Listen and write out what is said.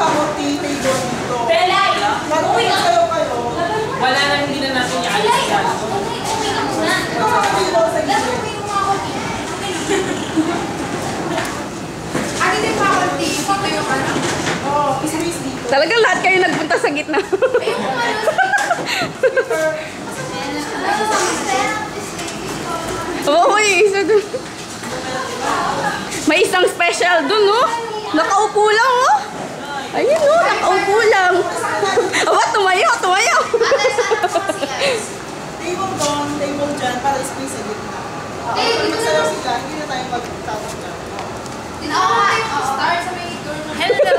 faculty table dito. Belay! Uwi na kayo. Wala na, hindi na natin i-alis yan. Uwi ka muna. Table sa gilid. Uwi mo ako. Ate din faculty. Dito yung ano? Oo, space dito. Talagang lahat kayo nagpunta sa gitna. Ayun mo ano. Oo, isa dun. May isang special dun, no? Nakaupo lang, oh. Ayun, no? Nakaupo lang. Aba, tumayo. Table doon, table dyan, para space sa gitna. Pag magsayaw sila, hindi na tayo magtatawag dyan. Start sa may door. Hello!